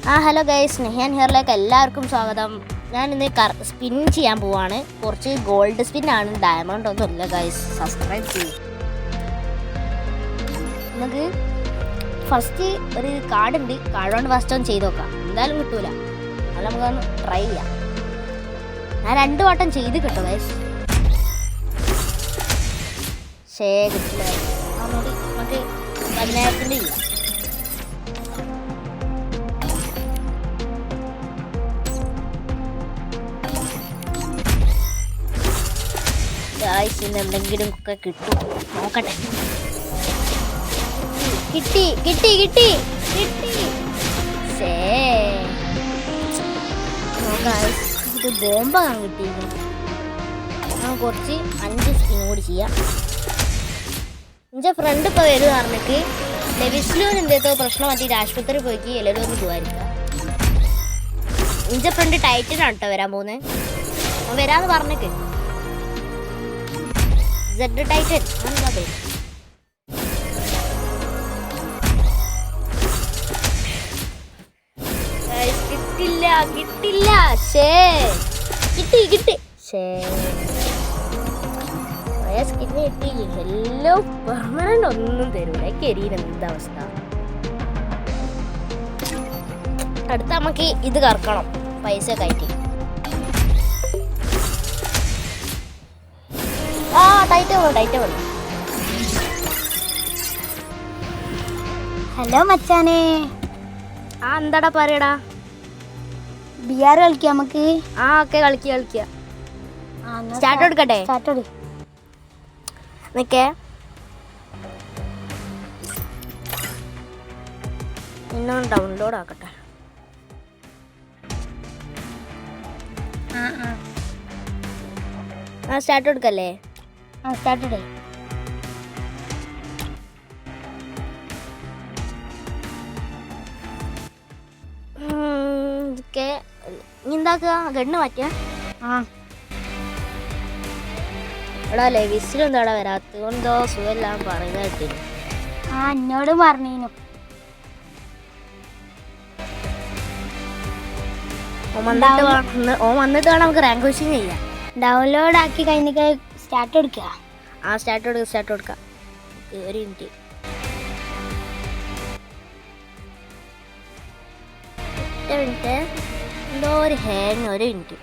Hello guys, Nehan ഹിയറിലേക്ക് എല്ലാവർക്കും സ്വാഗതം. ഞാൻ ഇന്ന് സ്പിൻ ചെയ്യാൻ പോവാണ്. കുറച്ച് ഗോൾഡ് സ്പിന്നാണ്, ഡയമണ്ട് ഒന്നും ഇല്ല ഗൈസ്. സബ്സ്ക്രൈബ് ചെയ്യും. നമുക്ക് ഫസ്റ്റ് ഒരു കാർഡുണ്ട്, കാർഡ് കൊണ്ട് ഫസ്റ്റ് ഒന്ന് ചെയ്ത് നോക്കാം. എന്തായാലും കിട്ടൂല, അത് നമുക്കൊന്ന് ട്രൈ ചെയ്യാം. ഞാൻ 2 വട്ടം ചെയ്ത് കിട്ടും ഗൈസ്. കിട്ടില്ല. നമുക്ക് 10,000 ചെയ്യാം. ഇന്ന് എന്തെങ്കിലും ഒക്കെ കിട്ടും, നോക്കട്ടെ. കിട്ടി കിട്ടി കിട്ടി കിട്ടി. ഇത് ബോംബാണ് കിട്ടിയിരിക്കുന്നത്. നമുക്ക് കുറച്ച് 5 സ്പിൻ കൂടി ചെയ്യാം. എൻ്റെ ഫ്രണ്ട് ഇപ്പോൾ വരും പറഞ്ഞിട്ട് ലെവിസ്ലൂർ എന്തേത്തോ പ്രശ്നം പറ്റിയിട്ട് ആശുപത്രി പോയിക്ക് എല്ലാവരും ഒന്ന് പോകാതിരിക്കുക. എൻ്റെ ഫ്രണ്ട് ടൈറ്റനാണ് കേട്ടോ വരാൻ പോകുന്നത്. അവൻ വരാമെന്ന് പറഞ്ഞിട്ട് സെഡ് ടൈറ്റൻ അതെ. കിട്ടില്ല കിട്ടില്ല. കിട്ടി കിട്ടി. സ്കിന്ന് കിട്ടി. എല്ലാം പെർമനന്റ് ഒന്നും തരൂല. കരിയിൽ എന്താ അവസ്ഥ? അടുത്ത നമുക്ക് ഇത് കറക്കണം, പൈസ കയറ്റി. ടൈറ്റ്. ഹലോ മച്ചാനെ. എന്താടാ പറയടാ? ബിആർ കളിക്കാം നമുക്ക്. ഓക്കെ കളിക്കുക. സ്റ്റാർട്ട് എടുക്കട്ടെ? നിക്കേ, ഇന്നൊന്ന് ഡൗൺലോഡ് ആക്കട്ടെ. സ്റ്റാർട്ട് എടുക്കല്ലേ? സ്റ്റാർട്ട് ഇടേ. എന്താക്കുക? ഗണ്ണ് മാറ്റിയ എടാ ലെവിസിലും എന്താടാ വരാത്തത്? എന്തോ സുഖമെല്ലാം പറയുന്ന കേട്ടിന്. എന്നോട് പറഞ്ഞീനു. വന്നിട്ട് വേണം നമുക്ക് റാങ്ക് പുഷിങ് ചെയ്യാം. ഡൗൺലോഡ് ആക്കി കഴിഞ്ഞിട്ട് സ്റ്റാർട്ട് എടുക്കുക. സ്റ്റാർട്ട് കൊടുക്കാം. ഒരു മിനിറ്റ്. എന്തോ ഒരു ഹാങ്. ഒരു മിനിറ്റ്.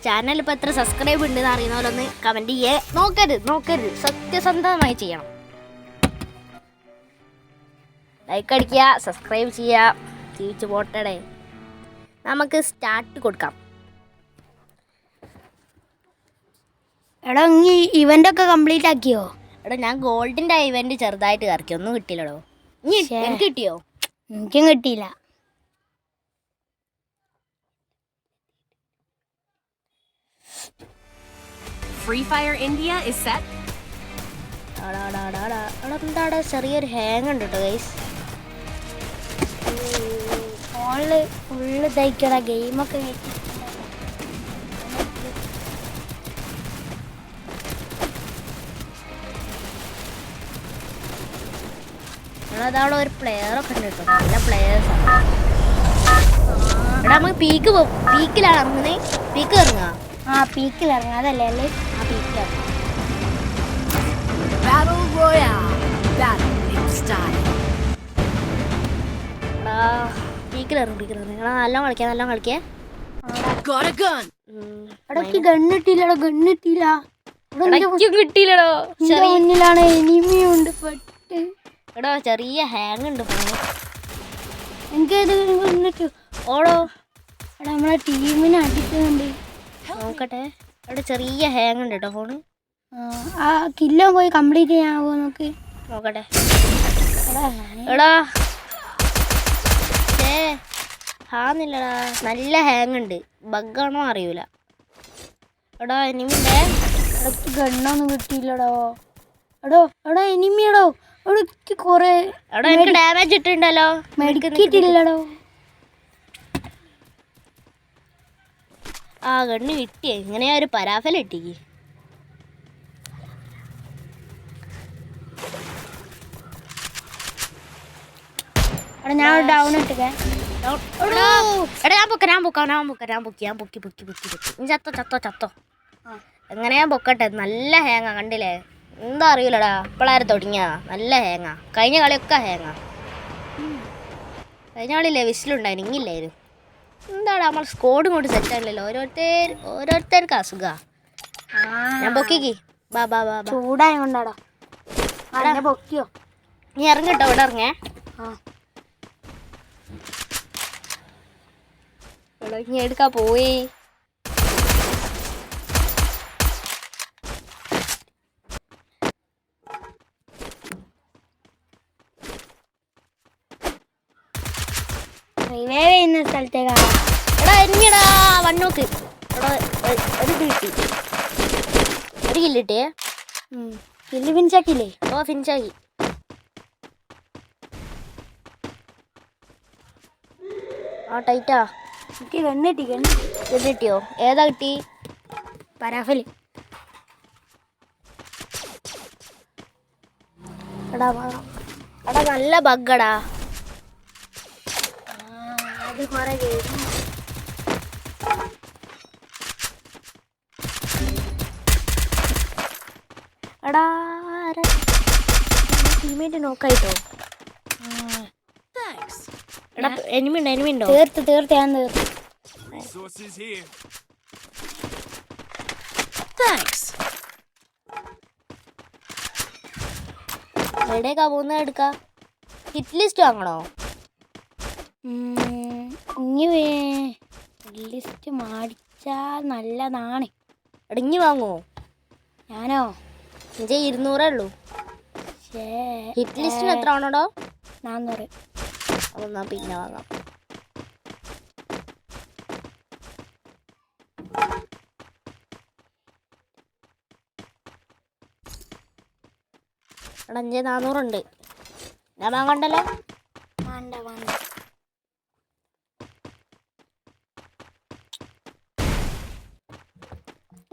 ചാനൽ ഇപ്പം എത്ര സബ്സ്ക്രൈബ് ഉണ്ടെന്ന് അറിയുന്നവരൊന്ന് കമൻറ്റ് ചെയ്യേ. നോക്കരുത്, സത്യസന്ധമായി ചെയ്യണം. ലൈക്ക് അടിക്കുക, സബ്സ്ക്രൈബ് ചെയ്യുക. ജീവിച്ച് പോട്ടടേ. നമുക്ക് സ്റ്റാർട്ട് കൊടുക്കാം. എടാ നീ ഇവന്റ് ഒക്കെ കംപ്ലീറ്റ് ആക്കിയോ? എടാ ഞാൻ ഗോൾഡിൻ്റെ ഇവന്റ് ചെറുതായിട്ട് കറക്കി, ഒന്നും കിട്ടിയില്ലടോ. എനിക്ക് കിട്ടിയോ? എനിക്കും കിട്ടിയില്ല. Free Fire India is set. എന്താടാ ചെറിയൊരു ഹാങ് ഉണ്ട് കേട്ടോ ഗൈസ്. ഫോണില് ഫുള്ള് തയ്ക്കട ഗെയിമൊക്കെ. അതവിടെ ഒരു പ്ലെയറൊക്കെ ഉണ്ട് കേട്ടോ, നല്ല പ്ലെയേഴ്സാണ്. എടാ നമുക്ക് പീക്കിലാണ് ഇറങ്ങുന്നത്. പീക്ക് ഇറങ്ങുക. പീക്കിൽ ഇറങ്ങാം. അതല്ലേ അല്ലേ? പീക്കിലിറങ്ങുക. Battle Royale. Battle in style. പീക്കിലിറങ്ങി. നല്ല കളിക്കേ. Got a gun. എടക്ക് ഗണ്ണിട്ടില്ലടോ. കിട്ടിയില്ലടോ. മുന്നിലാണ് എനിമിയുണ്ട്. പെട്ട് എടോ ചെറിയ ഹാങ് ഉണ്ട് ഫോണ്. എനിക്കത് ഗണ്ണിട്ടു. ഓടോ. എടാ നമ്മളെ ടീമിനെ അടിക്കുന്നുണ്ട്. നോക്കട്ടെ. എവിടെ ചെറിയ ഹാങ് ഉണ്ട് കേട്ടോ ഫോണ്. കില്ലോ പോയി കംപ്ലീറ്റ് ചെയ്യാവോ നോക്കട്ടെ. എടാ ഹാന്നില്ലടാ, നല്ല ഹാങ് ഉണ്ട്. ബഗ്ഗാണോ അറിയൂല. എടാ എനിമിന്റെ ഇടയ്ക്ക് ഗണ്ണൊന്നും കിട്ടിയില്ലടോ. എടാ എനിമിയടോ. അവിടെ കൊറേ എനിക്ക് ഡാമേജ് ഇട്ടുണ്ടല്ലോ. മെഡിക്കിട്ടില്ലടോ. ആ ഗണ്ണ് കിട്ടിയേ. ഇങ്ങനെയാ ഒരു പരാഫല കിട്ടിക്ക്. എടാ ഞാൻ ഡൗൺ ഇട്ടേ. എടാ ഞാൻ പൊക്കി. നീ ചത്തോ. എങ്ങനെ ഞാൻ പൊക്കട്ടെ? നല്ല ഹേങ്ങ കണ്ടില്ലേ? എന്താ അറിയില്ലടാ, ഇപ്പോഴാരും തുടങ്ങിയാ നല്ല ഹേങ്ങ. കഴിഞ്ഞ കളിയൊക്കെ ഹേങ്ങ. കഴിഞ്ഞ കളിയില്ലേ വിസിലുണ്ടായിരുന്നു, ഇങ്ങില്ലായിരുന്നു. എന്താടാ നമ്മൾ സ്കോഡും കൊണ്ട് സെറ്റാണല്ലോ. ഓരോരുത്തർക്ക് അസുഖ. ഞാൻ പൊക്കിക്ക്. ബാ ചൂടായ കൊണ്ടാടാ. പൊക്കിയോ? നീ ഇറങ്ങിട്ടോ, ഇവിടെ ഇറങ്ങേ. നീ എടുക്കാ പോയി. റിവൈവ് ചെയ്യുന്ന സ്ഥലത്തേക്കാണ്. എടാ എരിഞ്ഞടാ വണ്ണോക്ക്. എടാ ഒരു കിട്ടി, ഒരു കില്ലിട്ടേ. കില്ല് ഫിനിഷാക്കില്ലേ? ഓ ഫിനിഷാക്കി. ആ ടൈറ്റാ. എനിക്ക് കണ്ണിട്ടി കിട്ടിയോ? ഏതാ കിട്ടി? പരാഫല്. എടാ നല്ല ബഗ്ഗടാ. അത് കുറെ എടാ ടീമേറ്റ് നോക്കായിട്ടോ. Thanks. എടാ എനിമിണ്ടോ? തീർത്ത് ഞാൻ തീർത്തു. Thanks. എവിടേക്കാ പോകുന്നത്? എടുക്കാ. ഹിറ്റ് ലിസ്റ്റ് വാങ്ങണോ? ഇനി ലിസ്റ്റ് മാടിച്ചാൽ നല്ലതാണ്. ഇടങ്ങി വാങ്ങുമോ? ഞാനോ? 200 ഉള്ളൂ. ഹിറ്റ് ലിസ്റ്റിന് എത്ര ആണോടോ? 400. അതൊന്നാ പിന്നെ വാങ്ങാം. എടാ 400 ഉണ്ട്. ഞാൻ വാങ്ങണ്ടല്ലോ. വേണ്ട.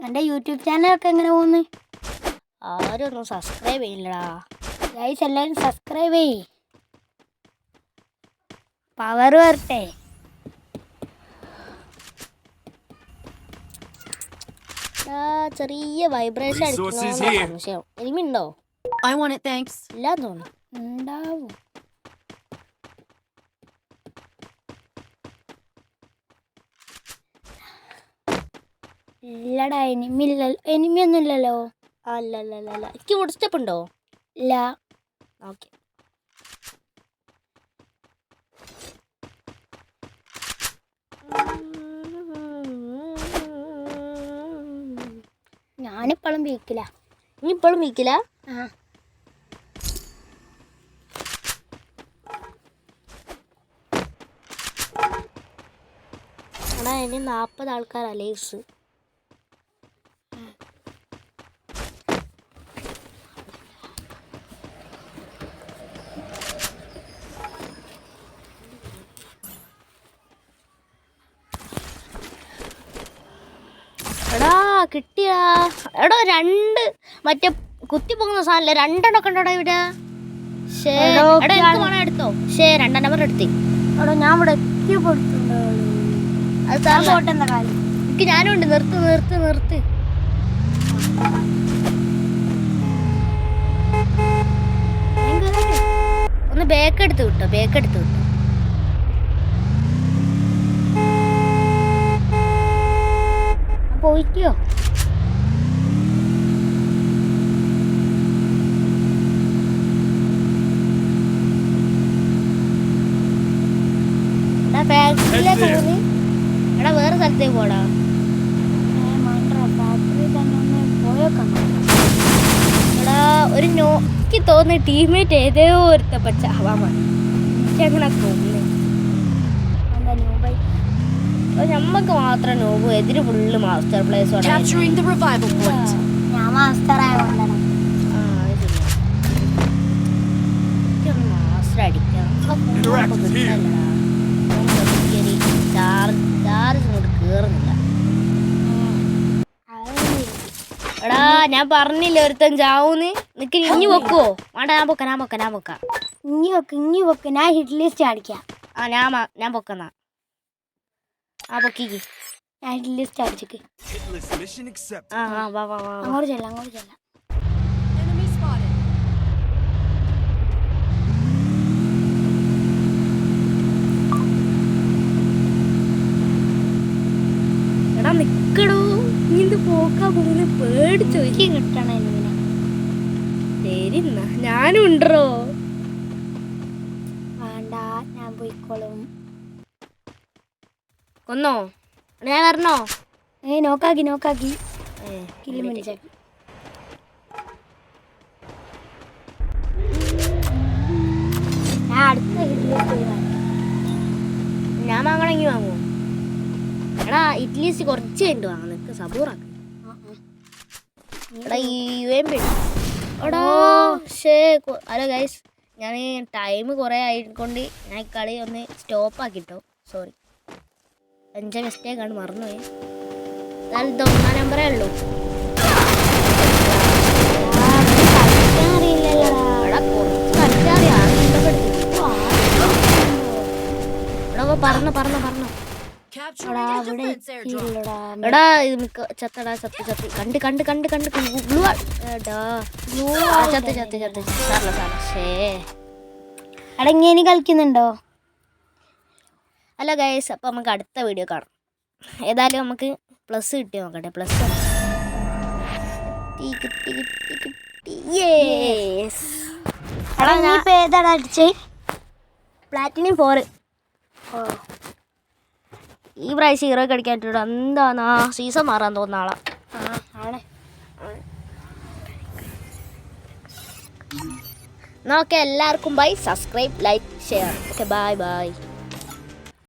എൻ്റെ യൂട്യൂബ് ചാനലൊക്കെ എങ്ങനെ പോകുന്നു? ആരും ഒന്നും സബ്സ്ക്രൈബ് ചെയ്യില്ലടാ. ഗൈസ് എല്ലാവരും സബ്സ്ക്രൈബ് ചെയ്യ്. പവർ വരട്ടെ. ചെറിയ വൈബ്രേഷൻ അടിക്കുന്ന സംശയം. എനിമിണ്ടോ? I want it, thanks. ഇല്ലാന്ന് തോന്നുന്നു. ഉണ്ടാവും. ഇല്ലടാ എനിമിയൊന്നും ഇല്ലല്ലോ. അല്ല എനിക്ക് ഫുഡ് സ്റ്റെപ്പ് ഉണ്ടോ? ഇല്ല. ഓക്കെ. ഞാനിപ്പോഴും വീക്കില്ല. നീ ഇപ്പോഴും വീക്കില്ല? എടാ ഇനി 40 ആൾക്കാരാ ലൈവ്സ്. എടാ കിട്ടിയാ. എടോ 2 മറ്റേ കുത്തി പോകുന്ന സാധനല്ലേ, 2 എണ്ണം കണ്ടോടാ ഇവിടെ. എടാ എനിക്ക് വേണം എടുത്തോ. 2 നമ്പർ എടുത്തി. എടോ ഞാൻ ഇവിടെ അത് പോട്ടെന്താ കാര്യം. എനിക്ക് ഞാനും ഉണ്ട്. നിർത്ത്. ഒന്ന് ബേക്ക് എടുത്ത് വിട്ടോ. പോയിക്കോ. എടാ വേറെ സ്ഥലത്തേക്ക് പോടാ. എടാ ഒരു നോക്കി തോന്നുന്ന ടീമേറ്റ് ഏതോ ഒരുത്ത പച്ച ഹവാമാണ്. അങ്ങനെ തോന്നുന്നു. നമ്മക്ക് മാത്രം നോബ്, എതിര് full master place. Capturing the revival point. ഞാൻ മാസ്റ്റർ ആയതുകൊണ്ടാണ്. മാസ്റ്റർ അടിക്കണം. ചാർജ് ഇങ്ങോട്ട് കേറുന്നില്ല. എടാ ഞാൻ പറഞ്ഞില്ലേ ഒരുത്തൻ ചാവൂന്ന്. നിക്ക് ഇനി വെക്കുവോ? വേണ്ട ഞാൻ പൊക്കാം. ഇനി വെക്ക് ഞാൻ ഹിറ്റ് ലിസ്റ്റ് അടിക്കാം. ആ ഞാൻ പൊക്കുന്ന ആ പൊക്കിക്ക്. ഞാൻ ഹിറ്റ് ലിസ്റ്റ് അടിച്ചിക്ക്. ആ വാ വാ വാ അങ്ങോട്ട് ചെല്ലാം. Enemy spotted. എടാ നിക്കടോ, നീ ഇത് പോക്കാ പോകുന്ന പേടിച്ചു. എനിക്ക് കിട്ടണം ഇതിനെ. ശരി എന്നാ ഞാനും ഉണ്ടോ. വേണ്ട, ഞാൻ പോയിക്കോളും. കൊന്നോ ഞാൻ വരണോ? നോക്കാക്കി കില്ല് മനസ്സിലാക്കി. ഞാൻ അടുത്ത ഹിറ്റ് ലിസ്റ്റ് ഞാൻ വാങ്ങണമെങ്കിൽ വാങ്ങുമോ? എടാ ഇറ്റ്ലീസ്റ്റ് കുറച്ച് കഴിഞ്ഞിട്ട് വാങ്ങാം. നിനക്ക് സബൂറാക്ക്. എടാ ഈ UMP എടാ ഹലോ ഗൈസ്, ഞാൻ ടൈം കുറേ ആയിക്കൊണ്ട് ഞാൻ ഈ കളി ഒന്ന് സ്റ്റോപ്പ് ആക്കിട്ടോ. സോറി, എൻ്റെ മിസ്റ്റേക്കാണ്, മറന്നുപോയി. എന്നാലും ഇത് 1 നമ്പറേ ഉള്ളൂ. എടാ കുറച്ച് കളിച്ചറിയാം. എടാ പറഞ്ഞോ. Capturing the defense airdrop. എടാ ഇത് മിക്ക ചത്തടാ ചത്ത് കണ്ട് ഗ്ലൂ എടാ ചത്ത് ശേ. അടങ്ങി ഇനി കളിക്കുന്നുണ്ടോ? അല്ല ഗൈസ്, അപ്പം നമുക്ക് അടുത്ത വീഡിയോ കാണാം. ഏതായാലും നമുക്ക് പ്ലസ് കിട്ടി നോക്കട്ടെ. പ്ലസ് ഏതാണ് അടിച്ചേ? പ്ലാറ്റിനം 4. ഈ പ്രാവശ്യം ഹീറോ കളിക്കാൻ പറ്റൂടാ. എന്താണ് സീസൺ മാറാൻ തോന്നുന്ന ആളാ. ആണ്. എന്നാ ഓക്കെ, എല്ലാവർക്കും bye. Subscribe, like, share. Okay by.